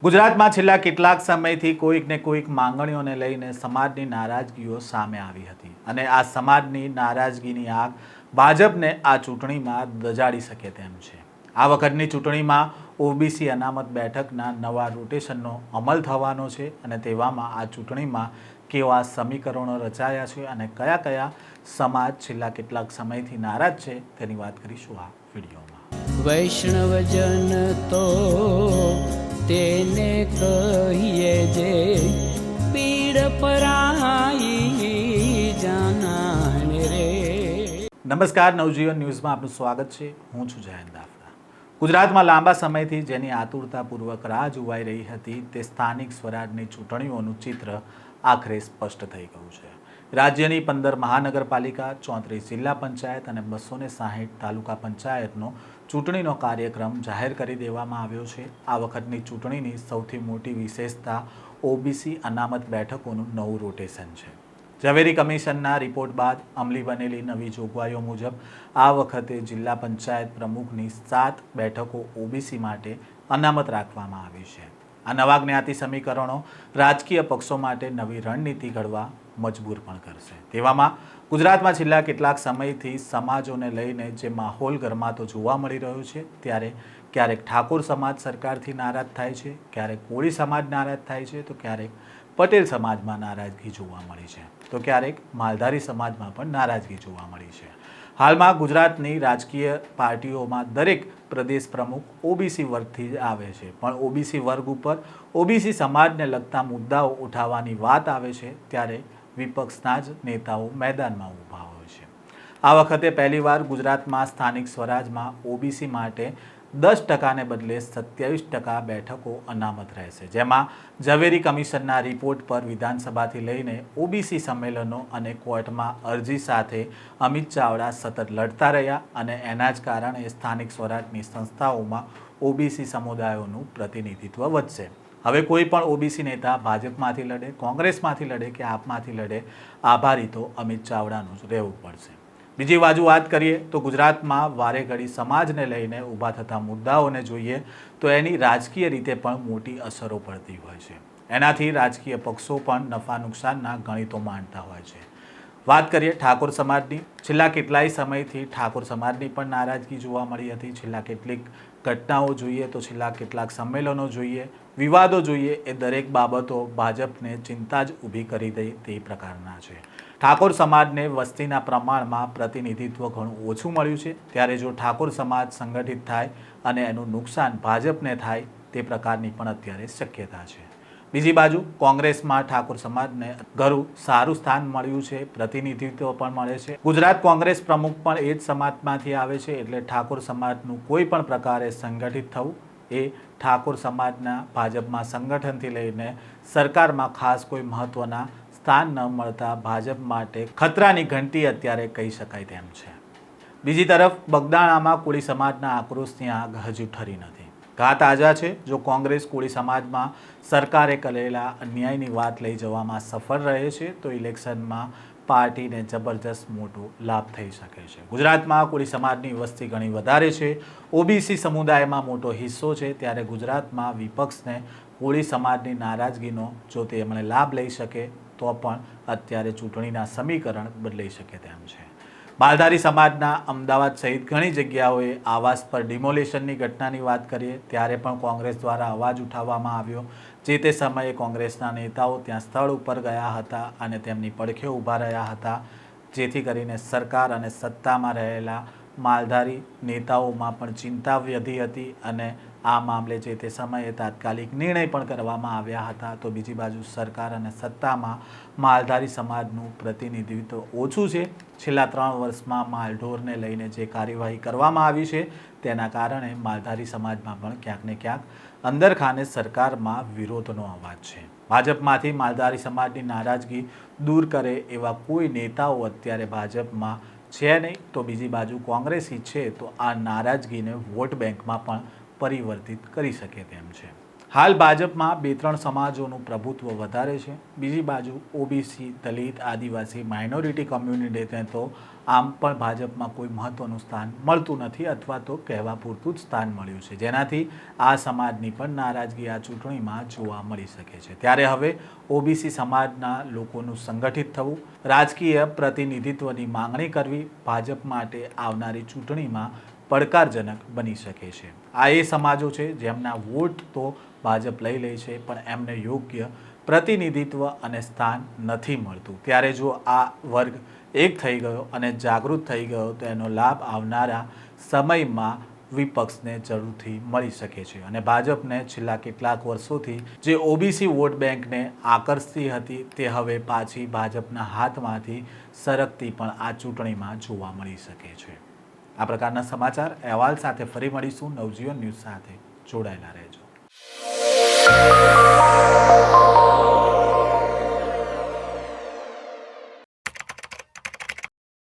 ગુજરાતમાં છેલ્લા કેટલાક સમયથી કોઈક ને કોઈક માંગણીઓને લઈને સમાજની નારાજગીઓ સામે આવી હતી અને આ સમાજની નારાજગીની આગ ભાજપને આ ચૂંટણીમાં દજાડી શકે તેમ છે। આ વખતની ચૂંટણીમાં ઓબીસી અનામત બેઠકના નવા રોટેશનનો અમલ થવાનો છે અને તેવામાં આ ચૂંટણીમાં કેવા સમીકરણો રચાયા છે અને કયા કયા સમાજ છેલ્લા કેટલાક સમયથી નારાજ છે તેની વાત કરીશું આ વિડીયોમાં। વૈષ્ણવજન તો તેને કહીએ જે પીડ પરાઈ જાનાને રે। નમસ્કાર, નવજીવન ન્યૂઝમાં આપનું સ્વાગત છે। હું છું જયંત દાફડા। ગુજરાતમાં લાંબા સમયથી જેની આતુરતાપૂર્વક રાહ જોવાઈ રહી હતી તે સ્થાનિક સ્વરાજની ચૂંટણીઓનું ચિત્ર આખરે સ્પષ્ટ થઈ ગયું છે। રાજ્યની 15 મહાનગરપાલિકા, 34 જિલ્લા પંચાયત અને 260 તાલુકા પંચાયતનો ચૂંટણીનો કાર્યક્રમ જાહેર કરી દેવામાં આવ્યો છે। આ વખતની ચૂંટણીની સૌથી મોટી વિશેષતા ઓબીસી અનામત બેઠકોનું નવું રોટેશન છે। ઝવેરી કમિશનના રિપોર્ટ બાદ અમલી બનેલી નવી જોગવાઈઓ મુજબ આ વખતે જિલ્લા પંચાયત પ્રમુખની 7 બેઠકો ઓબીસી માટે અનામત રાખવામાં આવી છે। આ નવા જ્ઞાતિ સમીકરણો રાજકીય પક્ષો માટે નવી રણનીતિ ઘડવા મજબૂર પણ કરશે। તેવામાં ગુજરાતમાં છેલ્લા કેટલાક સમયથી સમાજોને લઈને જે માહોલ ગરમાતો જોવા મળી રહ્યો છે ત્યારે ક્યારેક ઠાકોર સમાજ સરકારથી નારાજ થાય છે, ક્યારેક કોળી સમાજ નારાજ થાય છે, તો ક્યારેક પટેલ સમાજમાં નારાજગી જોવા મળી છે, તો ક્યારેક માલધારી સમાજમાં પણ નારાજગી જોવા મળી છે। હાલમાં ગુજરાતની રાજકીય પાર્ટીઓમાં દરેક પ્રદેશ પ્રમુખ ઓબીસી વર્ગથી જ આવે છે, પણ ઓબીસી વર્ગ ઉપર ઓબીસી સમાજને લગતા મુદ્દાઓ ઉઠાવવાની વાત આવે છે ત્યારે વિપક્ષના જ નેતાઓ મેદાનમાં ઊભા હોય છે। આ વખતે પહેલીવાર ગુજરાતમાં સ્થાનિક સ્વરાજમાં ઓબીસી માટે 10% બદલે 27% બેઠકો અનામત રહેશે, જેમાં ઝવેરી કમિશનના રિપોર્ટ પર વિધાનસભાથી લઈને ઓબીસી સંમેલનો અને કોર્ટમાં અરજી સાથે અમિત ચાવડા સતત લડતા રહ્યા અને એના જ કારણે સ્થાનિક સ્વરાજની સંસ્થાઓમાં ઓબીસી સમુદાયોનું પ્રતિનિધિત્વ વધશે। હવે કોઈ પણ ઓબીસી નેતા ભાજપમાંથી લડે, કોંગ્રેસમાંથી લડે કે આપમાંથી લડે, આભારી તો અમિત ચાવડાનું જ રહેવું પડશે। બીજી બાજુ વાત કરીએ તો ગુજરાતમાં વારે ઘડી સમાજને લઈને ઊભા થતા મુદ્દાઓને જોઈએ તો એની રાજકીય રીતે પણ મોટી અસરો પડતી હોય છે। એનાથી રાજકીય પક્ષો પણ નફા નુકસાનના ગણિતો માંડતા હોય છે। વાત કરીએ ઠાકોર સમાજની, છેલ્લા કેટલાય સમયથી ઠાકોર સમાજની પણ નારાજગી જોવા મળી હતી। છેલ્લા કેટલીક ઘટનાઓ જોઈએ તો છેલ્લા કેટલાક સંમેલનો જોઈએ, વિવાદો જોઈએ, એ દરેક બાબતો ભાજપને ચિંતા જ ઊભી કરી દે તે પ્રકારના છે। ઠાકોર સમાજને વસ્તીના પ્રમાણમાં પ્રતિનિધિત્વ ઘણું ઓછું મળ્યું છે, ત્યારે જો ઠાકોર સમાજ સંગઠિત થાય અને એનું નુકસાન ભાજપને થાય તે પ્રકારની પણ અત્યારે શક્યતા છે। બીજી બાજુ કોંગ્રેસમાં ઠાકોર સમાજને ઘણું સારું સ્થાન મળ્યું છે, પ્રતિનિધિત્વ પણ મળે છે। ગુજરાત કોંગ્રેસ પ્રમુખ પણ એ જ સમાજમાંથી આવે છે, એટલે ઠાકોર સમાજનું કોઈ પણ પ્રકારે સંગઠિત થવું એ ઠાકોર સમાજના ભાજપમાં સંગઠનથી લઈને સરકારમાં ખાસ કોઈ મહત્ત્વના સ્થાન ન મળતા ભાજપ માટે ખતરાની ઘંટી અત્યારે કહી શકાય તેમ છે। બીજી તરફ બગદાણામાં કોળી સમાજના આક્રોશની આગ હજુ ઠરી નથી। ઘા તાજા છે। જો કોંગ્રેસ કોળી સમાજમાં સરકારે કરેલા અન્યાયની વાત લઈ જવામાં સફળ રહે છે તો ઇલેક્શનમાં પાર્ટીને જબરજસ્ત મોટો લાભ થઈ શકે છે। ગુજરાતમાં કોળી સમાજની વસ્તી ઘણી વધારે છે, ઓબીસી સમુદાયમાં મોટો હિસ્સો છે, ત્યારે ગુજરાતમાં વિપક્ષને કોળી સમાજની નારાજગીનો જો તેમણે લાભ લઈ શકે તો પણ અત્યારે ચૂંટણીના સમીકરણ બદલાઈ શકે તેમ છે। માલધારી સમાજના અમદાવાદ સહિત ઘણી જગ્યાઓએ આવાસ પર ડિમોલેશનની ઘટનાની વાત કરીએ ત્યારે પણ કોંગ્રેસ દ્વારા અવાજ ઉઠાવવામાં આવ્યો। જે તે સમયે કોંગ્રેસના નેતાઓ ત્યાં સ્થળ ઉપર ગયા હતા અને તેમની પડખે ઊભા રહ્યા હતા, જેથી કરીને સરકાર અને સત્તામાં રહેલા માલધારી નેતાઓમાં પણ ચિંતા વધી હતી અને આ મામલે જે તે સમયે તાત્કાલિક નિર્ણય પણ કરવામાં આવ્યા હતા। તો બીજી બાજુ સરકાર અને સત્તામાં માલધારી સમાજનું પ્રતિનિધિત્વ ઓછું છે। છેલ્લા 3 વર્ષમાં માલઢોરને લઈને જે કાર્યવાહી કરવામાં આવી છે તેના કારણે માલધારી સમાજમાં પણ ક્યાંક ને ક્યાંક અંદરખાને સરકારમાં વિરોધનો અવાજ છે। ભાજપમાંથી માલધારી સમાજની નારાજગી દૂર કરે એવા કોઈ નેતાઓ અત્યારે ભાજપમાં છે નહીં, તો બીજી બાજુ કોંગ્રેસી છે તો આ નારાજગીને વોટ બેંકમાં પણ પરિવર્તિત કરી શકે તેમ છે। હાલ ભાજપમાં 2-3 સમાજોનું પ્રભુત્વ વધારે છે. બીજી બાજુ ઓબીસી, દલિત, આદિવાસી, માઇનોરિટી કોમ્યુનિટીને તો આમ પણ ભાજપમાં કોઈ મહત્વનું સ્થાન મળતું નથી અથવા તો કહેવા પૂરતું જ સ્થાન મળ્યું છે, જેનાથી આ સમાજની પણ નારાજગી આ ચૂંટણીમાં જોવા મળી શકે છે. ત્યારે હવે ઓબીસી સમાજના લોકોનું સંગઠિત થવું, રાજકીય પ્રતિનિધિત્વની માંગણી કરવી ભાજપ માટે આવનારી ચૂંટણીમાં પડકારજનક બની શકે છે. આ એ સમાજો છે જેમના વોટ તો ભાજપ લઈ લે છે, પણ એમને યોગ્ય પ્રતિનિધિત્વ અને સ્થાન નથી મળતું. ત્યારે જો આ વર્ગ એક થઈ ગયો અને જાગૃત થઈ ગયો તો એનો લાભ આવનારા સમયમાં વિપક્ષને જરૂરથી મળી શકે છે. અને ભાજપને છેલ્લા કેટલાક વર્ષોથી જે ઓબીસી વોટ બેંકને આકર્ષતી હતી તે હવે પાછી ભાજપના હાથમાંથી સરકતી પણ આ ચૂંટણીમાં જોવા મળી શકે છે. આ પ્રકારના સમાચાર અહેવાલ સાથે ફરી મળીશું. નવજીવન ન્યૂઝ સાથે જોડાયેલા રહેજો.